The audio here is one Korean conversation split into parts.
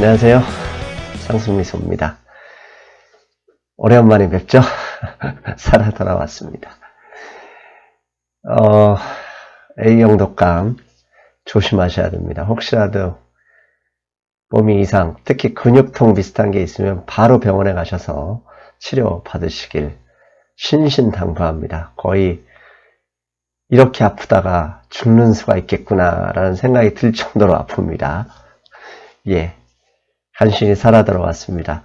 안녕하세요. 상승미소입니다. 오랜만에 뵙죠? 살아 돌아왔습니다. A형 독감 조심하셔야 됩니다. 혹시라도 몸이 이상, 특히 근육통 비슷한 게 있으면 바로 병원에 가셔서 치료 받으시길 신신당부합니다. 거의 이렇게 아프다가 죽는 수가 있겠구나 라는 생각이 들 정도로 아픕니다. 예, 간신히 살아 들어왔습니다.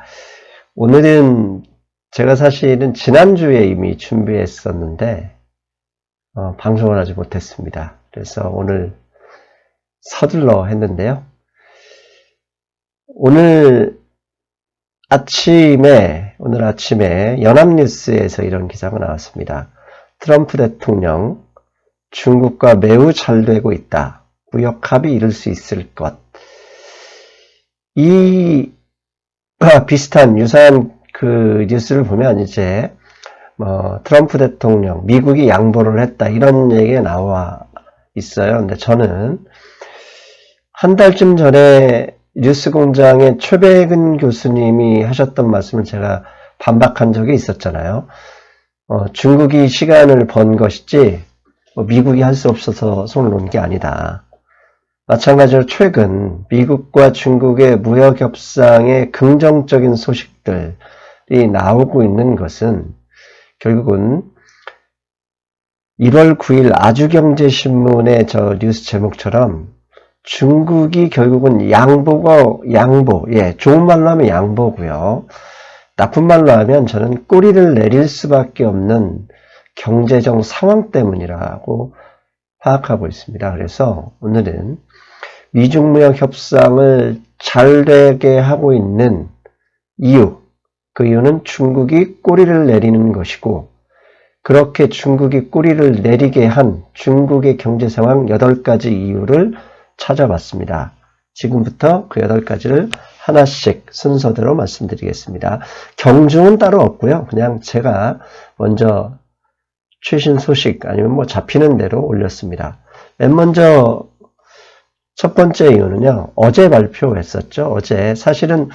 오늘은 제가 사실은 지난주에 이미 준비했었는데 방송을 하지 못했습니다. 그래서 오늘 서둘러 했는데요. 오늘 아침에 연합뉴스에서 이런 기사가 나왔습니다. 트럼프 대통령, 중국과 매우 잘 되고 있다. 무역 합의 이룰 수 있을 것. 이 비슷한 유사한 그 뉴스를 보면 이제 트럼프 대통령, 미국이 양보를 했다 이런 얘기가 나와 있어요. 근데 저는 한 달쯤 전에 뉴스공장의 최백은 교수님이 하셨던 말씀을 제가 반박한 적이 있었잖아요. 중국이 시간을 번 것이지 미국이 할 수 없어서 손을 놓은 게 아니다. 마찬가지로 최근 미국과 중국의 무역 협상의 긍정적인 소식들이 나오고 있는 것은 결국은 1월 9일 아주경제신문의 저 뉴스 제목처럼 중국이 결국은 좋은 말로 하면 양보고요. 나쁜 말로 하면 저는 꼬리를 내릴 수밖에 없는 경제적 상황 때문이라고 파악하고 있습니다. 그래서 오늘은 미중 무역 협상을 잘 되게 하고 있는 이유, 그 이유는 중국이 꼬리를 내리는 것이고, 그렇게 중국이 꼬리를 내리게 한 중국의 경제 상황 8가지 이유를 찾아봤습니다. 지금부터 그 8가지를 하나씩 순서대로 말씀드리겠습니다. 경중은 따로 없고요. 그냥 제가 먼저 최신 소식 아니면 잡히는 대로 올렸습니다. 맨 먼저 첫 번째 이유는요. 어제 발표했었죠. 사실은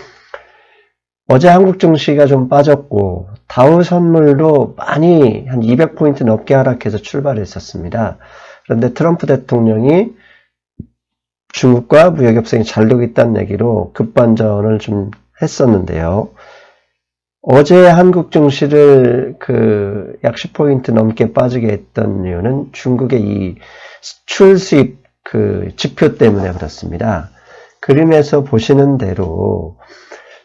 어제 한국 증시가 좀 빠졌고 다우 선물도 많이 한 200포인트 넘게 하락해서 출발했었습니다. 그런데 트럼프 대통령이 중국과 무역 협상이 잘 되고 있다는 얘기로 급반전을 좀 했었는데요. 어제 한국 증시를 약 10포인트 넘게 빠지게 했던 이유는 중국의 이 수출 수입 지표 때문에 그렇습니다. 그림에서 보시는 대로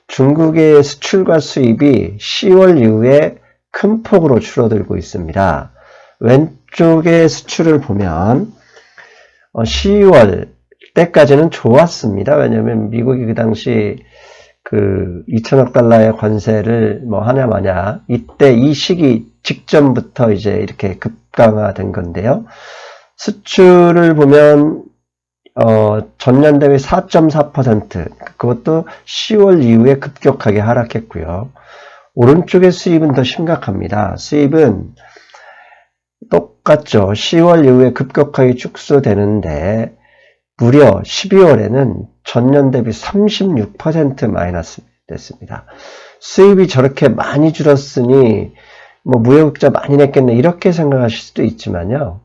중국의 수출과 수입이 10월 이후에 큰 폭으로 줄어들고 있습니다. 왼쪽의 수출을 보면 10월 때까지는 좋았습니다. 왜냐하면 미국이 그 당시 2천억 달러의 관세를 하냐 마냐 이때 이 시기 직전부터 이제 이렇게 급강화된 건데요. 수출을 보면 전년 대비 4.4% 그것도 10월 이후에 급격하게 하락했고요. 오른쪽의 수입은 더 심각합니다. 수입은 똑같죠. 10월 이후에 급격하게 축소되는데 무려 12월에는 전년 대비 36% 마이너스 됐습니다. 수입이 저렇게 많이 줄었으니 무역흑자 많이 냈겠네 이렇게 생각하실 수도 있지만요.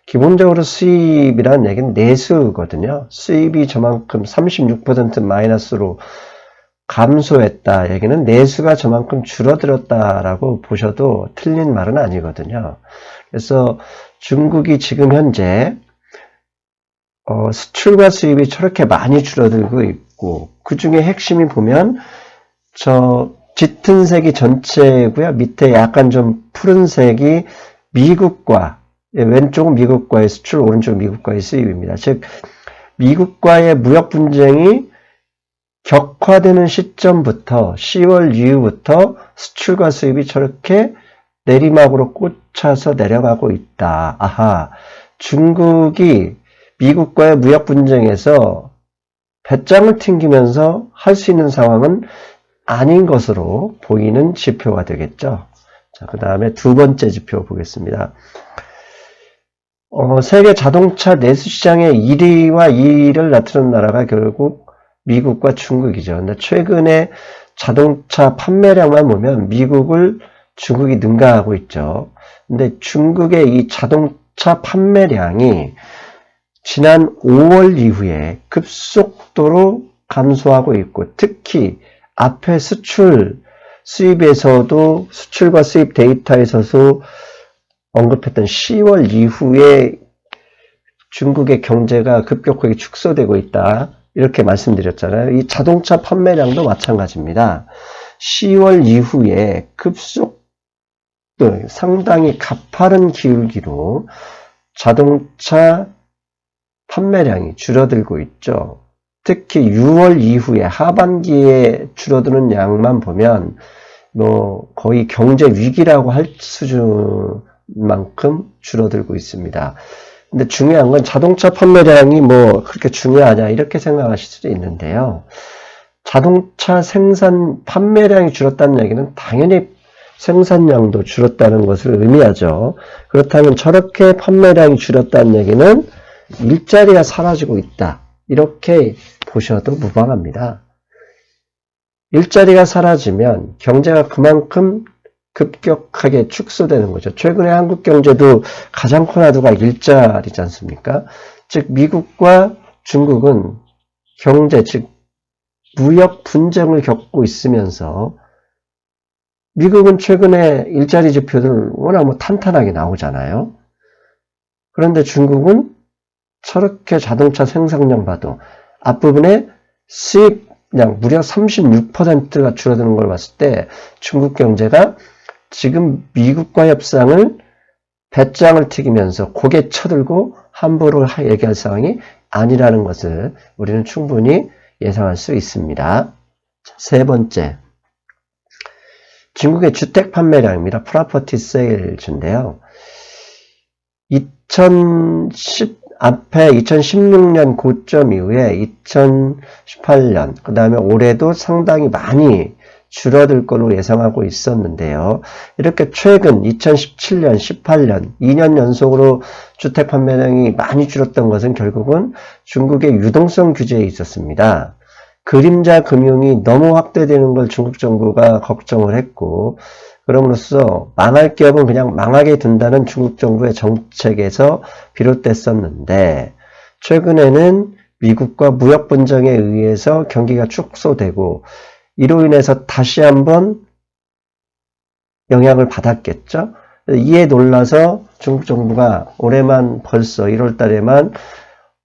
기본적으로 수입이라는 얘기는 내수거든요. 수입이 저만큼 36% 마이너스로 감소했다 얘기는 내수가 저만큼 줄어들었다라고 보셔도 틀린 말은 아니거든요. 그래서 중국이 지금 현재 수출과 수입이 저렇게 많이 줄어들고 있고 그 중에 핵심이 보면 저 짙은 색이 전체고요. 밑에 약간 좀 푸른색이 미국과 왼쪽은 미국과의 수출, 오른쪽은 미국과의 수입입니다. 즉 미국과의 무역 분쟁이 격화되는 시점부터 10월 이후부터 수출과 수입이 저렇게 내리막으로 꽂혀서 내려가고 있다. 아하, 중국이 미국과의 무역 분쟁에서 배짱을 튕기면서 할 수 있는 상황은 아닌 것으로 보이는 지표가 되겠죠. 자, 그 다음에 두 번째 지표 보겠습니다. 세계 자동차 내수 시장의 1위와 2위를 나타낸 나라가 결국 미국과 중국이죠. 근데 최근에 자동차 판매량만 보면 미국을 중국이 능가하고 있죠. 근데 중국의 이 자동차 판매량이 지난 5월 이후에 급속도로 감소하고 있고, 특히 앞에 수입에서도 수출과 수입 데이터에서도 언급했던 10월 이후에 중국의 경제가 급격하게 축소되고 있다. 이렇게 말씀드렸잖아요. 이 자동차 판매량도 마찬가지입니다. 10월 이후에 상당히 가파른 기울기로 자동차 판매량이 줄어들고 있죠. 특히 6월 이후에 하반기에 줄어드는 양만 보면 거의 경제 위기라고 할 수준만큼 줄어들고 있습니다. 근데 중요한 건 자동차 판매량이 그렇게 중요하냐 이렇게 생각하실 수도 있는데요. 자동차 판매량이 줄었다는 얘기는 당연히 생산량도 줄었다는 것을 의미하죠. 그렇다면 저렇게 판매량이 줄었다는 얘기는 일자리가 사라지고 있다. 이렇게 보셔도 무방합니다. 일자리가 사라지면 경제가 그만큼 급격하게 축소되는 거죠. 최근에 한국 경제도 가장 큰 화두가 일자리지 않습니까? 즉 미국과 중국은 경제, 즉 무역 분쟁을 겪고 있으면서 미국은 최근에 일자리 지표들 워낙 탄탄하게 나오잖아요. 그런데 중국은 저렇게 자동차 생산량 봐도 앞부분에 수입량 무려 36%가 줄어드는 걸 봤을 때 중국 경제가 지금 미국과 협상을 배짱을 튀기면서 고개 쳐들고 함부로 얘기할 상황이 아니라는 것을 우리는 충분히 예상할 수 있습니다. 세 번째, 중국의 주택 판매량입니다. Property Sales인데요. 앞에 2016년 고점 이후에 2018년, 그 다음에 올해도 상당히 많이 줄어들 걸로 예상하고 있었는데요. 이렇게 최근 2017년, 18년, 2년 연속으로 주택 판매량이 많이 줄었던 것은 결국은 중국의 유동성 규제에 있었습니다. 그림자 금융이 너무 확대되는 걸 중국 정부가 걱정을 했고, 그럼으로써 망할 기업은 그냥 망하게 둔다는 중국 정부의 정책에서 비롯됐었는데, 최근에는 미국과 무역 분쟁에 의해서 경기가 축소되고, 이로 인해서 다시 한번 영향을 받았겠죠. 이에 놀라서 중국 정부가 올해만 벌써 1월 달에만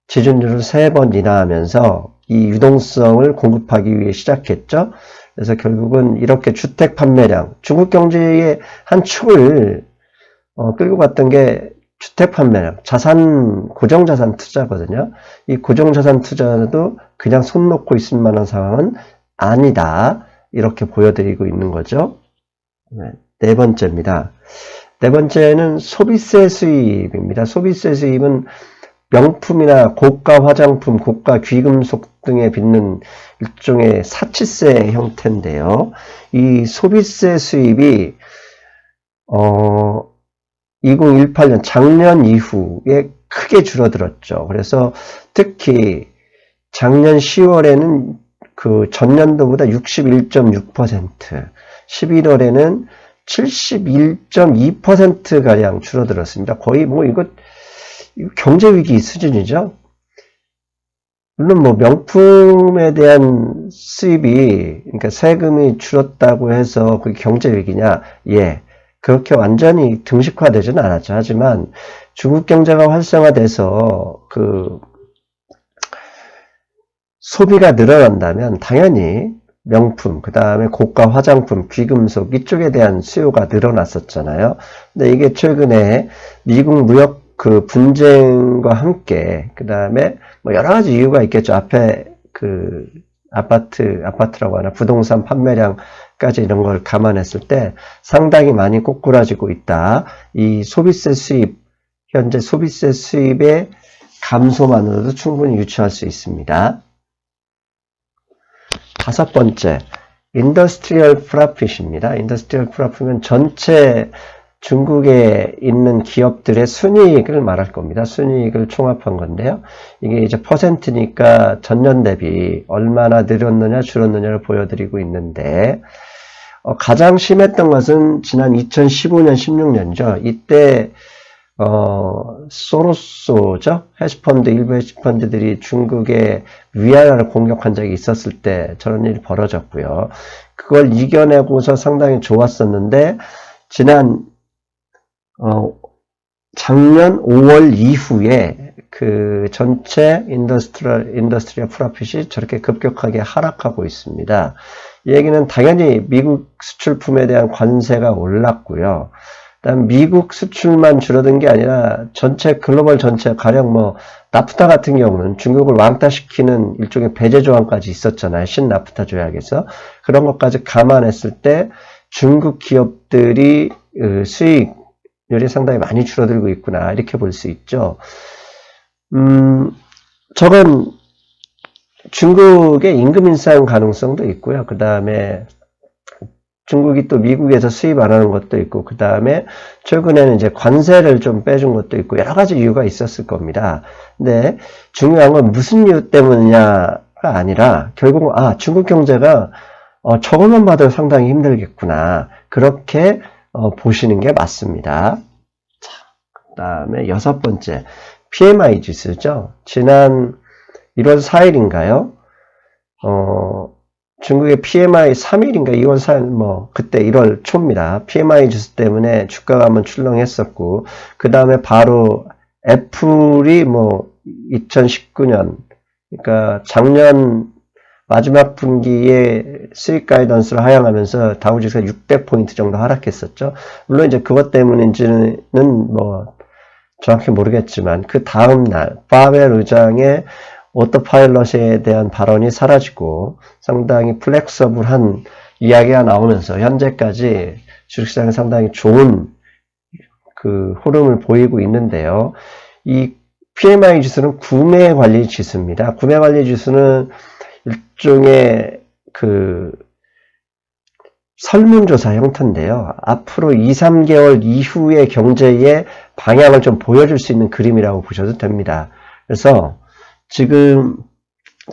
지준율을 3번 인하하면서 이 유동성을 공급하기 위해 시작했죠. 그래서 결국은 이렇게 주택 판매량, 중국 경제의 한 축을 끌고 갔던 게 주택 판매량, 고정자산 투자거든요. 이 고정자산 투자도 그냥 손 놓고 있을 만한 상황은 아니다. 이렇게 보여드리고 있는 거죠. 네 번째입니다. 네 번째는 소비세 수입입니다. 소비세 수입은 명품이나 고가 화장품, 고가 귀금속 등에 빚는 일종의 사치세 형태인데요. 이 소비세 수입이 2018년 작년 이후에 크게 줄어들었죠. 그래서 특히 작년 10월에는 그 전년도보다 61.6%, 11월에는 71.2%가량 줄어들었습니다. 거의 이거 경제위기 수준이죠. 물론 명품에 대한 수입이, 그러니까 세금이 줄었다고 해서 그게 경제위기냐? 예. 그렇게 완전히 등식화되지는 않았죠. 하지만 중국 경제가 활성화돼서 소비가 늘어난다면 당연히 명품, 그 다음에 고가 화장품, 귀금속 이쪽에 대한 수요가 늘어났었잖아요. 근데 이게 최근에 미국 무역 분쟁과 함께, 그 다음에 여러 가지 이유가 있겠죠. 앞에 아파트라고 하나, 부동산 판매량까지 이런 걸 감안했을 때 상당히 많이 꼬꾸라지고 있다. 이 소비세 수입, 현재 소비세 수입의 감소만으로도 충분히 유추할 수 있습니다. 다섯 번째, 인더스트리얼 프로핏입니다. 인더스트리얼 프로핏은 전체 중국에 있는 기업들의 순이익을 말할 겁니다. 순이익을 총합한 건데요. 이게 이제 퍼센트니까 전년 대비 얼마나 늘었느냐 줄었느냐를 보여드리고 있는데, 가장 심했던 것은 지난 2015년, 16년이죠. 이때 소로소죠. 헤지펀드, 일부 헤지펀드들이 중국의 위안화를 공격한 적이 있었을 때 저런 일이 벌어졌고요. 그걸 이겨내고서 상당히 좋았었는데, 작년 5월 이후에 그 전체 인더스트리얼 프로핏이 저렇게 급격하게 하락하고 있습니다. 이 얘기는 당연히 미국 수출품에 대한 관세가 올랐고요. 그다음 미국 수출만 줄어든 게 아니라 전체 글로벌 전체 가령 뭐 나프타 같은 경우는 중국을 왕따시키는 일종의 배제 조항까지 있었잖아요. 신나프타 조약에서. 그런 것까지 감안했을 때 중국 기업들이 수익률이 상당히 많이 줄어들고 있구나, 이렇게 볼 수 있죠. 저건 중국의 임금 인상 가능성도 있고요. 그 다음에 중국이 또 미국에서 수입 안 하는 것도 있고, 그 다음에 최근에는 이제 관세를 좀 빼준 것도 있고, 여러 가지 이유가 있었을 겁니다. 근데 중요한 건 무슨 이유 때문이냐가 아니라, 결국, 중국 경제가 저것만 봐도 상당히 힘들겠구나, 그렇게 보시는 게 맞습니다. 자, 그 다음에 6번째, PMI 지수죠. 지난 1월 4일인가요? 중국의 PMI 3일인가 2월 4일 그때 1월 초입니다. PMI 지수 때문에 주가가 한번 출렁했었고, 그 다음에 바로 애플이 2019년, 그러니까 작년 마지막 분기에 수익 가이던스를 하향하면서 다우지수가 600포인트 정도 하락했었죠. 물론 이제 그것 때문인지는 정확히 모르겠지만, 그 다음날 파웰 의장의 오토파일럿에 대한 발언이 사라지고 상당히 플렉서블한 이야기가 나오면서 현재까지 주식시장에 상당히 좋은 그 흐름을 보이고 있는데요. 이 PMI 지수는 구매 관리 지수입니다. 구매 관리 지수는 일종의 그 설문조사 형태인데요. 앞으로 2, 3개월 이후의 경제의 방향을 좀 보여줄 수 있는 그림이라고 보셔도 됩니다. 그래서 지금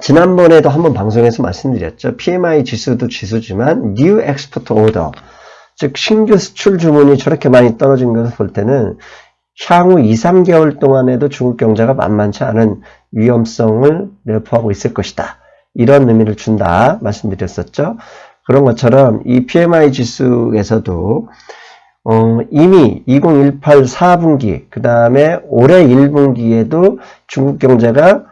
지난번에도 한번 방송에서 말씀드렸죠. PMI 지수도 지수지만 New Export Order, 즉 신규 수출 주문이 저렇게 많이 떨어진 것을 볼 때는 향후 2, 3개월 동안에도 중국 경제가 만만치 않은 위험성을 내포하고 있을 것이다, 이런 의미를 준다 말씀드렸었죠. 그런 것처럼 이 PMI 지수에서도 이미 2018 4분기, 그 다음에 올해 1분기에도 중국 경제가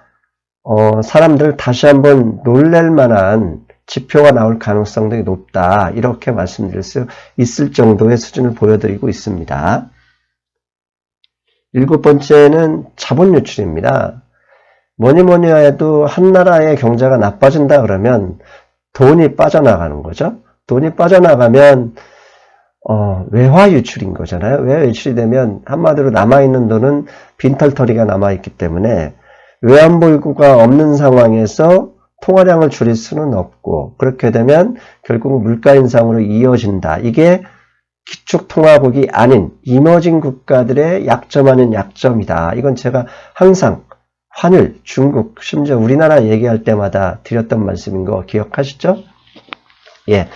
사람들 다시 한번 놀랄 만한 지표가 나올 가능성이 높다, 이렇게 말씀드릴 수 있을 정도의 수준을 보여드리고 있습니다. 7번째는 자본 유출입니다. 뭐니 해도 한 나라의 경제가 나빠진다 그러면 돈이 빠져나가는 거죠. 돈이 빠져나가면 외화 유출인 거잖아요. 외화 유출이 되면 한마디로 남아있는 돈은 빈털터리가 남아있기 때문에 외환보유고가 없는 상황에서 통화량을 줄일 수는 없고, 그렇게 되면 결국 물가 인상으로 이어진다. 이게 기축통화국이 아닌 이머징 국가들의 약점 아닌 약점이다. 이건 제가 항상 환율, 중국, 심지어 우리나라 얘기할 때마다 드렸던 말씀인 거 기억하시죠? 예.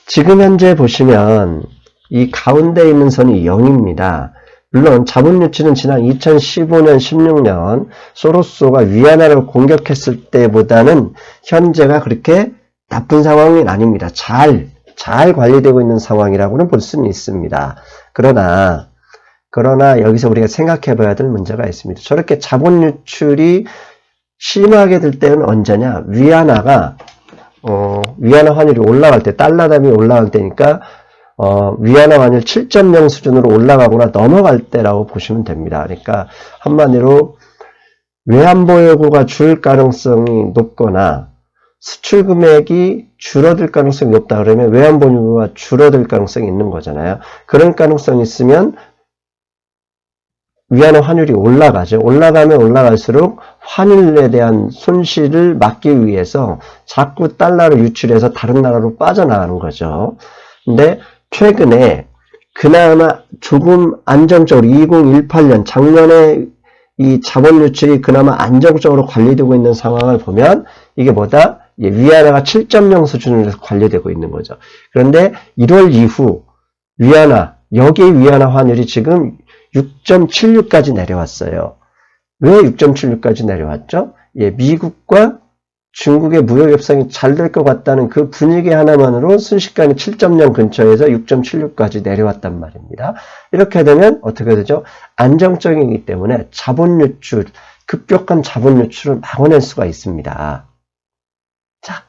지금 현재 보시면 이 가운데 있는 선이 0입니다. 물론 자본 유출은 지난 2015년, 16년 소로소가 위안화를 공격했을 때보다는 현재가 그렇게 나쁜 상황은 아닙니다. 잘 관리되고 있는 상황이라고는 볼 수는 있습니다. 그러나 여기서 우리가 생각해 봐야 될 문제가 있습니다. 저렇게 자본 유출이 심하게 될 때는 언제냐? 위안화 환율이 올라갈 때, 달러 대비 올라갈 때니까 위안화 환율 7.0 수준으로 올라가거나 넘어갈 때라고 보시면 됩니다. 그러니까 한마디로 외환보유고가 줄 가능성이 높거나 수출 금액이 줄어들 가능성이 높다 그러면 외환보유고가 줄어들 가능성이 있는 거잖아요. 그런 가능성이 있으면 위안화 환율이 올라가죠. 올라가면 올라갈수록 환율에 대한 손실을 막기 위해서 자꾸 달러를 유출해서 다른 나라로 빠져나가는 거죠. 근데 최근에 그나마 조금 안정적으로 2018년 작년에 이 자본 유출이 그나마 안정적으로 관리되고 있는 상황을 보면 이게 뭐다? 위안화가 7.0 수준으로 관리되고 있는 거죠. 그런데 1월 이후 위안화, 여기 위안화 환율이 지금 6.76까지 내려왔어요. 왜 6.76까지 내려왔죠? 미국과 중국의 무역 협상이 잘 될 것 같다는 그 분위기 하나만으로 순식간에 7.0 근처에서 6.76까지 내려왔단 말입니다. 이렇게 되면 어떻게 되죠? 안정적이기 때문에 자본 유출, 급격한 자본 유출을 막아낼 수가 있습니다. 자,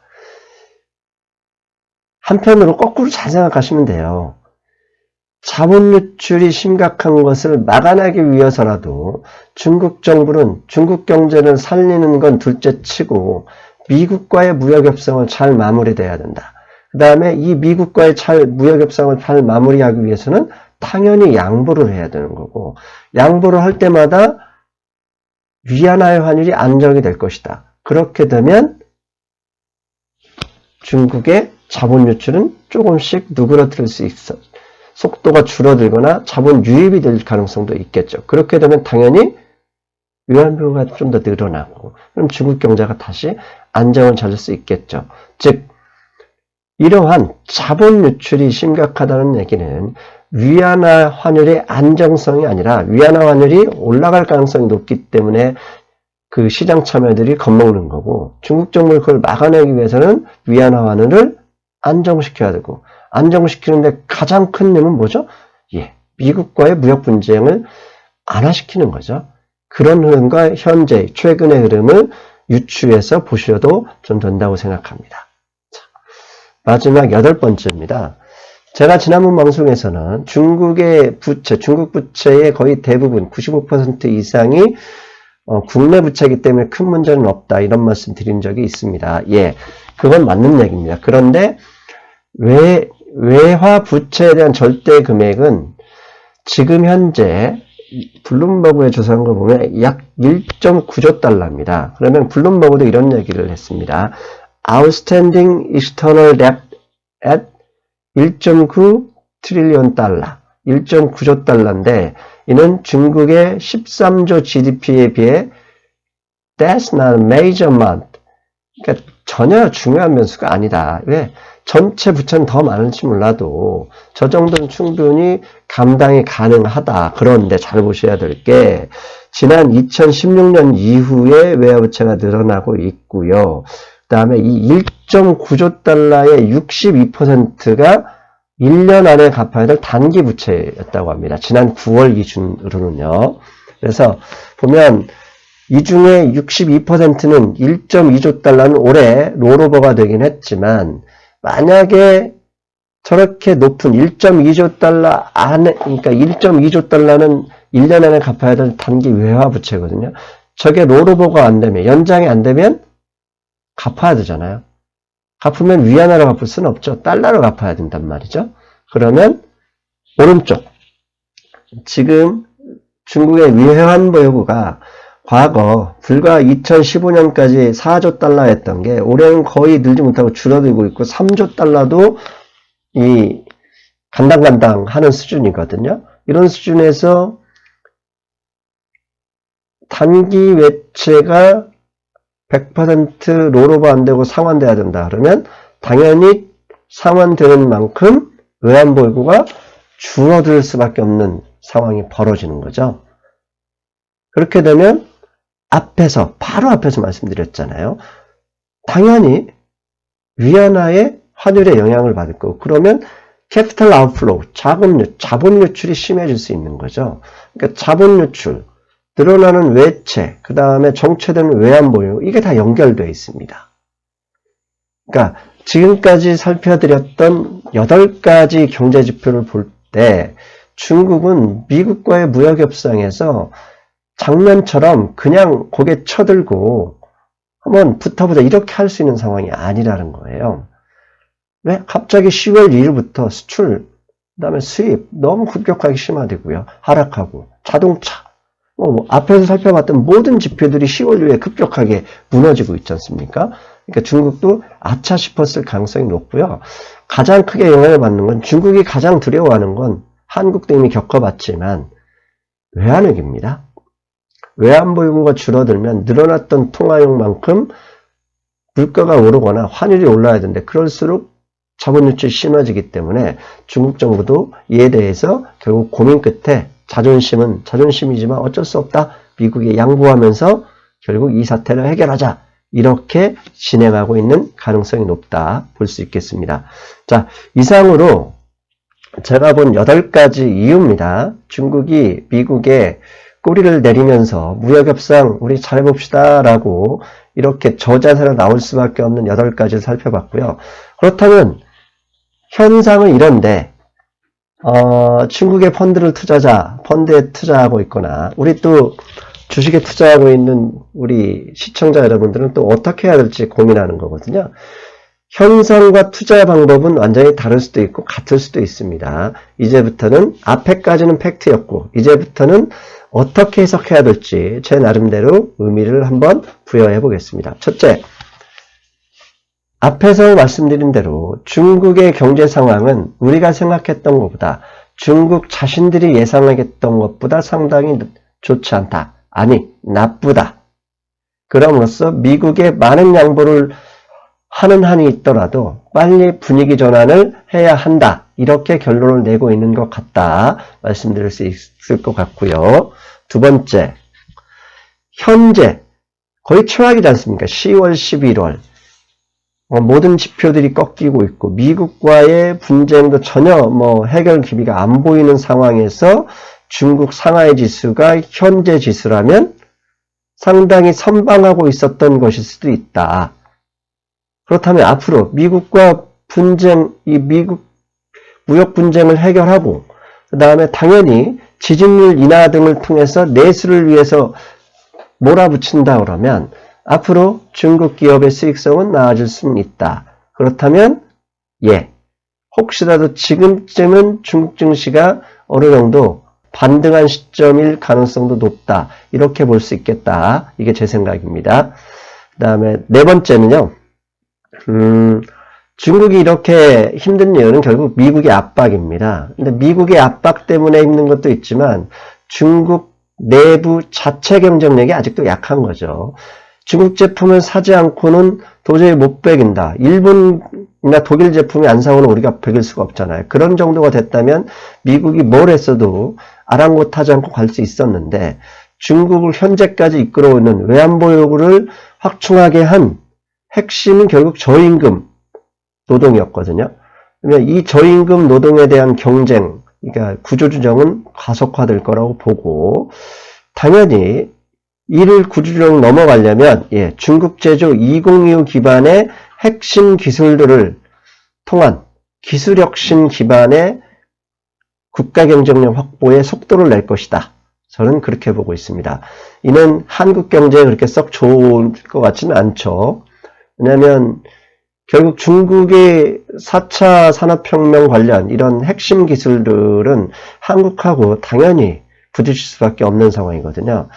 한편으로 거꾸로 잘 생각하시면 돼요. 자본 유출이 심각한 것을 막아내기 위해서라도 중국 정부는 중국 경제를 살리는 건 둘째 치고 미국과의 무역협상을 잘 마무리돼야 된다. 그 다음에 이 미국과의 무역협상을 잘 마무리하기 위해서는 당연히 양보를 해야 되는 거고, 양보를 할 때마다 위안화의 환율이 안정이 될 것이다. 그렇게 되면 중국의 자본 유출은 조금씩 누그러뜨릴 수 있어. 속도가 줄어들거나 자본 유입이 될 가능성도 있겠죠. 그렇게 되면 당연히 위안부가 좀 더 늘어나고, 그럼 중국 경제가 다시 안정을 찾을 수 있겠죠. 즉, 이러한 자본 유출이 심각하다는 얘기는 위안화 환율의 안정성이 아니라 위안화 환율이 올라갈 가능성이 높기 때문에 그 시장 참여들이 겁먹는 거고, 중국 정부가 그걸 막아내기 위해서는 위안화 환율을 안정시켜야 되고, 안정시키는데 가장 큰 힘은 뭐죠? 미국과의 무역 분쟁을 완화시키는 거죠. 그런 흐름과 현재 최근의 흐름을 유추해서 보셔도 좀 된다고 생각합니다. 자, 마지막 8번째입니다. 제가 지난번 방송에서는 중국의 부채, 중국 부채의 거의 대부분 95% 이상이 국내 부채이기 때문에 큰 문제는 없다, 이런 말씀 드린 적이 있습니다. 그건 맞는 얘기입니다. 그런데 외화 부채에 대한 절대 금액은 지금 현재 블룸버그에 조사한 거 보면 약 1.9조 달러입니다. 그러면 블룸버그도 이런 얘기를 했습니다. Outstanding external debt at 1.9 트릴리언 달러, 1.9조 달러인데 이는 중국의 13조 GDP에 비해 That's not a major amount. 그러니까 전혀 중요한 변수가 아니다. 왜? 전체 부채는 더 많을지 몰라도 저 정도는 충분히 감당이 가능하다. 그런데 잘 보셔야 될 게 지난 2016년 이후에 외화부채가 늘어나고 있고요. 그 다음에 이 1.9조 달러의 62%가 1년 안에 갚아야 될 단기 부채였다고 합니다. 지난 9월 기준으로는요. 그래서 보면 이 중에 62%는 1.2조 달러는 올해 롤오버가 되긴 했지만, 만약에 저렇게 높은 1.2조 달러 안에, 그러니까 1.2조 달러는 1년 안에 갚아야 될 단기 외화 부채거든요. 저게 롤오버가 안 되면, 연장이 안 되면 갚아야 되잖아요. 갚으면 위안화로 갚을 수는 없죠. 달러로 갚아야 된단 말이죠. 그러면 오른쪽, 지금 중국의 위안 보유고가 과거 불과 2015년까지 4조 달러였던 게 올해는 거의 늘지 못하고 줄어들고 있고 3조 달러도 이 간당간당 하는 수준이거든요. 이런 수준에서 단기 외채가 100% 롤오버 안 되고 상환돼야 된다. 그러면 당연히 상환되는 만큼 외환 보유고가 줄어들 수밖에 없는 상황이 벌어지는 거죠. 그렇게 되면 바로 앞에서 말씀드렸잖아요. 당연히 위안화의 환율에 영향을 받을 거고, 그러면 캐피탈 아웃플로우, 자본 유출이 심해질 수 있는 거죠. 그러니까 자본 유출, 늘어나는 외채, 그 다음에 정체되는 외환 보유, 이게 다 연결되어 있습니다. 그러니까 지금까지 살펴드렸던 8가지 경제 지표를 볼 때 중국은 미국과의 무역 협상에서 작년처럼 그냥 고개 쳐들고 한번 붙어보자 이렇게 할 수 있는 상황이 아니라는 거예요. 왜? 갑자기 10월 1일부터 수출, 그 다음에 수입 너무 급격하게 심화되고요. 하락하고 자동차, 앞에서 살펴봤던 모든 지표들이 10월 이후에 급격하게 무너지고 있지 않습니까? 그러니까 중국도 아차 싶었을 가능성이 높고요. 가장 크게 영향을 받는 건, 중국이 가장 두려워하는 건 한국도 이미 겪어봤지만 외환위기입니다. 외환보 요구가 줄어들면 늘어났던 통화용만큼 물가가 오르거나 환율이 올라야 되는데 그럴수록 자본 유출이 심해지기 때문에 중국 정부도 이에 대해서 결국 고민 끝에 자존심은 자존심이지만 어쩔 수 없다. 미국에 양보하면서 결국 이 사태를 해결하자. 이렇게 진행하고 있는 가능성이 높다 볼 수 있겠습니다. 자, 이상으로 제가 본 8가지 이유입니다. 중국이 미국에 꼬리를 내리면서 무역협상 우리 잘해봅시다 라고 이렇게 저자세로 나올 수밖에 없는 8가지를 살펴봤고요. 그렇다면 현상은 이런데 중국의 펀드에 투자하고 있거나 우리 또 주식에 투자하고 있는 우리 시청자 여러분들은 또 어떻게 해야 될지 고민하는 거거든요. 현상과 투자 방법은 완전히 다를 수도 있고 같을 수도 있습니다. 이제부터는 앞에까지는 팩트였고 이제부터는 어떻게 해석해야 될지 제 나름대로 의미를 한번 부여해 보겠습니다. 첫째, 앞에서 말씀드린 대로 중국의 경제 상황은 우리가 생각했던 것보다 중국 자신들이 예상했던 것보다 상당히 좋지 않다. 아니, 나쁘다. 그럼으로써 미국에 많은 양보를 하는 한이 있더라도 빨리 분위기 전환을 해야 한다. 이렇게 결론을 내고 있는 것 같다. 말씀드릴 수 있을 것 같고요. 두 번째, 현재 거의 최악이지 않습니까? 10월, 11월. 모든 지표들이 꺾이고 있고 미국과의 분쟁도 전혀 해결 기미가 안 보이는 상황에서 중국 상하이 지수가 현재 지수라면 상당히 선방하고 있었던 것일 수도 있다. 그렇다면 앞으로 미국과 분쟁, 이 미국 무역 분쟁을 해결하고 그 다음에 당연히 지진율 인하 등을 통해서 내수를 위해서 몰아붙인다 그러면 앞으로 중국 기업의 수익성은 나아질 수는 있다. 그렇다면 혹시라도 지금쯤은 중국 증시가 어느 정도 반등한 시점일 가능성도 높다. 이렇게 볼 수 있겠다. 이게 제 생각입니다. 그 다음에 네 번째는요. 중국이 이렇게 힘든 이유는 결국 미국의 압박입니다. 근데 미국의 압박 때문에 힘든 것도 있지만 중국 내부 자체 경쟁력이 아직도 약한 거죠. 중국 제품을 사지 않고는 도저히 못 배긴다. 일본이나 독일 제품이 안 사고는 우리가 배길 수가 없잖아요. 그런 정도가 됐다면 미국이 뭘 했어도 아랑곳하지 않고 갈 수 있었는데 중국을 현재까지 이끌어오는 외환보 요구를 확충하게 한 핵심은 결국 저임금 노동이었거든요. 그러면 이 저임금 노동에 대한 경쟁, 그러니까 구조조정은 가속화될 거라고 보고 당연히 이를 구조조정 넘어가려면 중국 제조 2025 기반의 핵심 기술들을 통한 기술혁신 기반의 국가 경쟁력 확보에 속도를 낼 것이다. 저는 그렇게 보고 있습니다. 이는 한국 경제에 그렇게 썩 좋을 것 같지는 않죠. 왜냐하면 결국 중국의 4차 산업혁명 관련 이런 핵심 기술들은 한국하고 당연히 부딪힐 수밖에 없는 상황이거든요.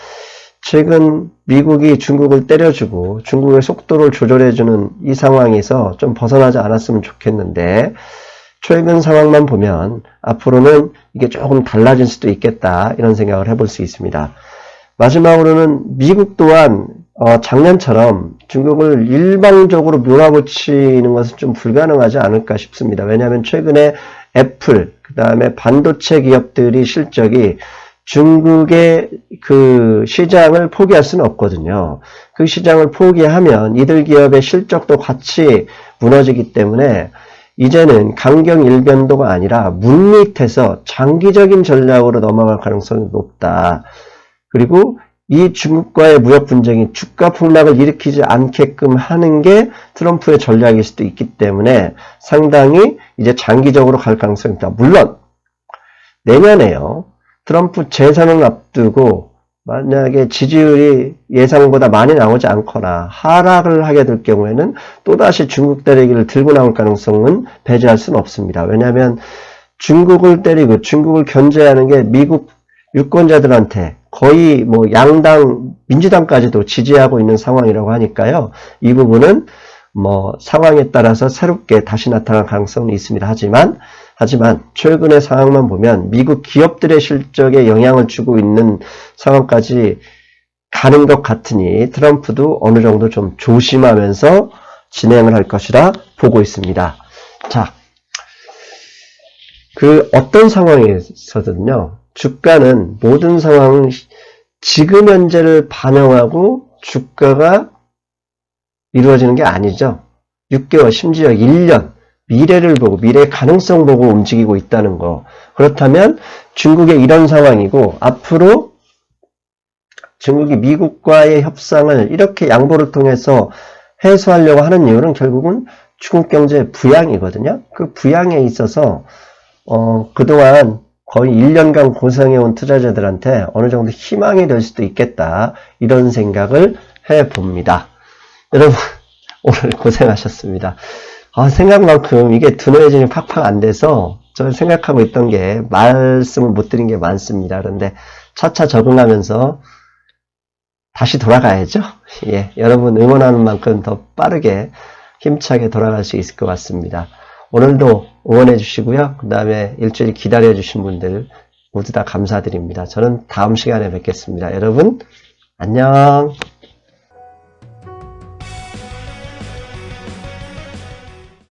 최근 미국이 중국을 때려주고 중국의 속도를 조절해주는 이 상황에서 좀 벗어나지 않았으면 좋겠는데 최근 상황만 보면 앞으로는 이게 조금 달라질 수도 있겠다 이런 생각을 해볼 수 있습니다. 마지막으로는 미국 또한 작년처럼 중국을 일방적으로 몰아붙이는 것은 좀 불가능하지 않을까 싶습니다. 왜냐하면 최근에 애플, 그 다음에 반도체 기업들이 실적이 중국의 그 시장을 포기할 수는 없거든요. 그 시장을 포기하면 이들 기업의 실적도 같이 무너지기 때문에 이제는 강경 일변도가 아니라 물밑에서 장기적인 전략으로 넘어갈 가능성이 높다. 그리고 이 중국과의 무역 분쟁이 주가 폭락을 일으키지 않게끔 하는 게 트럼프의 전략일 수도 있기 때문에 상당히 이제 장기적으로 갈 가능성이 있다. 물론 내년에요. 트럼프 재선을 앞두고 만약에 지지율이 예상보다 많이 나오지 않거나 하락을 하게 될 경우에는 또다시 중국 때리기를 들고 나올 가능성은 배제할 수는 없습니다. 왜냐하면 중국을 때리고 중국을 견제하는 게 미국 유권자들한테 거의 양당, 민주당까지도 지지하고 있는 상황이라고 하니까요. 이 부분은 상황에 따라서 새롭게 다시 나타날 가능성은 있습니다. 하지만 최근의 상황만 보면 미국 기업들의 실적에 영향을 주고 있는 상황까지 가는 것 같으니 트럼프도 어느 정도 좀 조심하면서 진행을 할 것이라 보고 있습니다. 자, 어떤 상황에서든요, 주가는 모든 상황, 지금 현재를 반영하고 주가가 이루어지는 게 아니죠. 6개월, 심지어 1년, 미래를 보고, 미래의 가능성 보고 움직이고 있다는 거. 그렇다면 중국의 이런 상황이고, 앞으로 중국이 미국과의 협상을 이렇게 양보를 통해서 해소하려고 하는 이유는 결국은 중국 경제의 부양이거든요. 그 부양에 있어서 그동안 거의 1년간 고생해온 투자자들한테 어느 정도 희망이 될 수도 있겠다. 이런 생각을 해봅니다. 여러분 오늘 고생하셨습니다. 생각만큼 이게 두뇌진이 팍팍 안 돼서 저는 생각하고 있던 게 말씀을 못 드린 게 많습니다. 그런데 차차 적응하면서 다시 돌아가야죠. 예, 여러분 응원하는 만큼 더 빠르게 힘차게 돌아갈 수 있을 것 같습니다. 오늘도 응원해 주시고요. 그 다음에 일주일 기다려 주신 분들 모두 다 감사드립니다. 저는 다음 시간에 뵙겠습니다. 여러분 안녕.